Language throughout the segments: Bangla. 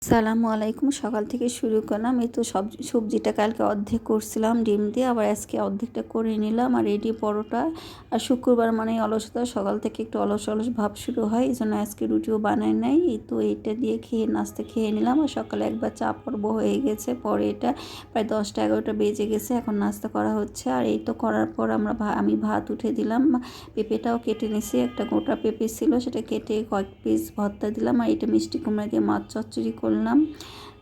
সালামু আলাইকুম। সকাল থেকে শুরু করলাম। এই তো সবজিটা কালকে অর্ধেক করছিলাম ডিম দিয়ে, আবার আজকে অর্ধেকটা করে নিলাম। আর এটি পরোটা। আর শুক্রবার মানে অলসতা, সকাল থেকে একটু অলস অলস ভাব শুরু হয়, এই জন্য আজকে রুটিও বানাই নাই। এই তো এটা দিয়ে নাস্তা খেয়ে নিলাম। আর সকালে একবার চা পর্ব হয়ে গেছে, পরে এটা প্রায় 10টা 11টা বেজে গেছে, এখন নাস্তা করা হচ্ছে। আর এই তো করার পর আমি ভাত উঠে দিলাম, পেঁপেটাও কেটে নিছি। একটা গোটা পেঁপে ছিল, সেটা কেটে কয়েক পিস ভর্তা দিলাম। আর এটা মিষ্টি কুমড়া দিয়ে মাছ চচ্চড়ি করলাম।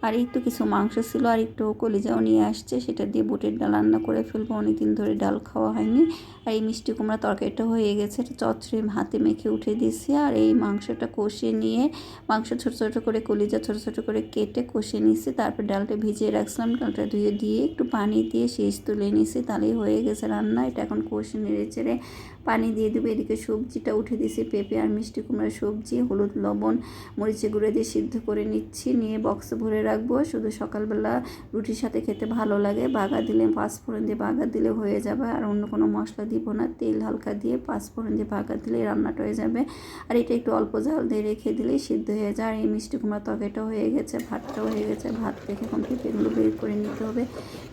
আর এই তো কিছু মাংস ছিল, আর একটু কলিজাও নিয়ে আসছে, সেটা দিয়ে বুটের ডাল রান্না করে ফেলবো। অনেকদিন ধরে ডাল খাওয়া হয়নি। আর এই মিষ্টি কুমড়া তরকারিটা হয়ে গেছে, এটা চচ্চড়ি হাতে মেখে উঠে দিয়েছি। আর এই মাংসটা কষিয়ে নিয়ে, মাংস ছোটো ছোটো করে, কলিজা ছোটো ছোটো করে কেটে কষিয়ে নিয়েছি। তারপর ডালটা ভিজিয়ে রাখছিলাম, ডালটা ধুয়ে দিয়ে একটু পানি দিয়ে শেষ তুলে নিয়েছি, তাহলেই হয়ে গেছে রান্না। এটা এখন কষে নেড়ে চেড়ে পানি দিয়ে দেবো। এদিকে সবজিটা উঠে দিয়েছি, পেঁপে আর মিষ্টি কুমড়ার সবজি, হলুদ লবণ মরিচে গুঁড়ো দিয়ে সিদ্ধ করে নিচ্ছি, নিয়ে বক্সে ভরে রাখবো। শুধু সকালবেলা রুটির সাথে খেতে ভালো লাগে। বাগার দিলে, পাঁচফোড়ন দিয়ে বাগার দিলে হয়ে যাবে। আর অন্য কোনো মশলা দিব না, তেল হালকা দিয়ে পাঁচফোড়ন দিয়ে বাগার দিলে রান্নাটা হয়ে যাবে। আর এটা একটু অল্প জাল দিয়ে রেখে দিলেই সিদ্ধ হয়ে যায়। আর এই মিষ্টি কুমড়া তরকারিটাও হয়ে গেছে, ভাতটাও হয়ে গেছে। ভাত থেকে এখন পেঁপেগুলো বের করে নিতে হবে।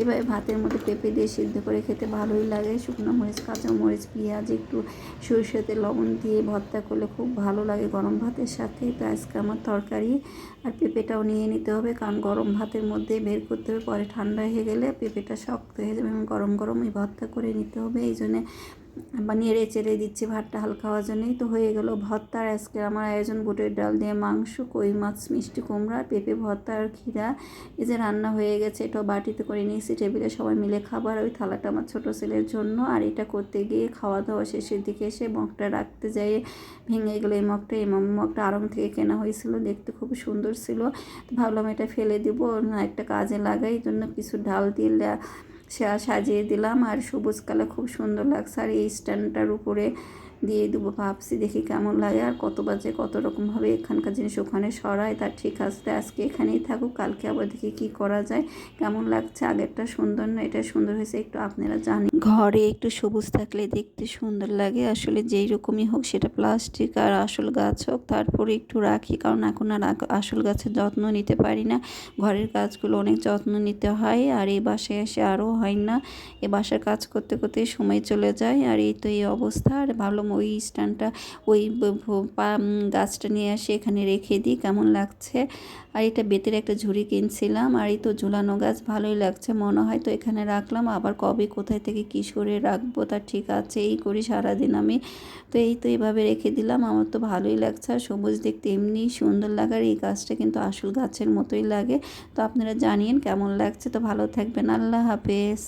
এভাবে ভাতের মধ্যে পেঁপে দিয়ে সিদ্ধ করে খেতে ভালোই লাগে। শুকনো মরিচ, কাঁচা মরিচ, পেঁয়াজ, একটু সরষেতে লবণ দিয়ে ভর্তা করলে খুব ভালো লাগে গরম ভাতের সাথে। তো আজকে আমার তরকারি। আর পেঁপেটাও নিয়ে নিতে হবে, কারণ গরম ভাতের মধ্যে বের করতে হবে, পরে ঠান্ডা হয়ে গেলে পেঁপেটা শক্ত হয়ে যাবে এবং গরম গরম এই ভর্তা করে নিতে হবে। এই জন্যে নেড়ে চেড়ে দিচ্ছি ভাতটা হালকা হওয়ার জন্যই। তো হয়ে গেল ভর্তার আজকে আমার আয়োজন, বুটের ডাল দিয়ে মাংস, কই মাছ, মিষ্টি কুমড়া, পেঁপে ভর্তা আর ক্ষীরা। এই যে রান্না হয়ে গেছে, এটাও বাটিতে করে নিয়েছি, টেবিলে সবাই মিলে খাবার। ওই থালাটা আমার ছোটো ছেলের জন্য। আর এটা করতে গিয়ে খাওয়া দাওয়া শেষের দিকে এসে মগটা রাখতে যাই ভেঙে গেলো। এই মগটা আড়ং থেকে কেনা হয়েছিল, দেখতে খুব সুন্দর ছিল। তো ভাবলাম এটা ফেলে দিব না, একটা কাজে লাগাই। এই জন্য কিছু ডাল দিয়ে সাজিয়ে দিলাম। আর সবুজ কালার খুব সুন্দর লাগছে। আর এই স্ট্যান্ডটার উপরে দিয়ে দেবো, ভাবছি দেখি কেমন লাগে। আর কত বাজে, কত রকমভাবে এখানকার জিনিস ওখানে সরায়, তার ঠিক আছে। আজকে এখানেই থাকুক, কালকে আবার দেখি কী করা যায়। কেমন লাগছে, আগেরটা সুন্দর না এটা সুন্দর হয়েছে, একটু আপনারা জানেন। ঘরে একটু সবুজ থাকলে দেখতে সুন্দর লাগে। আসলে যেই রকমই হোক, সেটা প্লাস্টিক আর আসল গাছ হোক, তারপরে একটু রাখি, কারণ এখন আর আসল গাছের যত্ন নিতে পারি না। ঘরের কাজগুলো অনেক যত্ন নিতে হয়। আর এই বাসায় এসে আরও হয় না, এ বাসার কাজ করতে করতে সময় চলে যায়। আর এই তো এই অবস্থা। আর ভাবলাম ওই স্ট্যান্ডটা, ওই গাছটা নিয়ে আসে এখানে রেখে দিই, কেমন লাগছে। আর এটা বেতের একটা ঝুড়ি কিনছিলাম। আর এই তো ঝুলানো গাছ ভালোই লাগছে মনে হয়, তো এখানে রাখলাম। আবার কবে কোথায় থেকে কী সরে রাখবো তার ঠিক আছে, এই করি সারাদিন আমি। তো এই তো এইভাবে রেখে দিলাম, আমার তো ভালোই লাগছে। আর সবুজ দেখতে এমনি সুন্দর লাগার, এই গাছটা কিন্তু আসল গাছের মতোই লাগে। তো আপনারা জানিয়েন কেমন লাগছে। তো ভালো থাকবেন, আল্লাহ হাফেজ।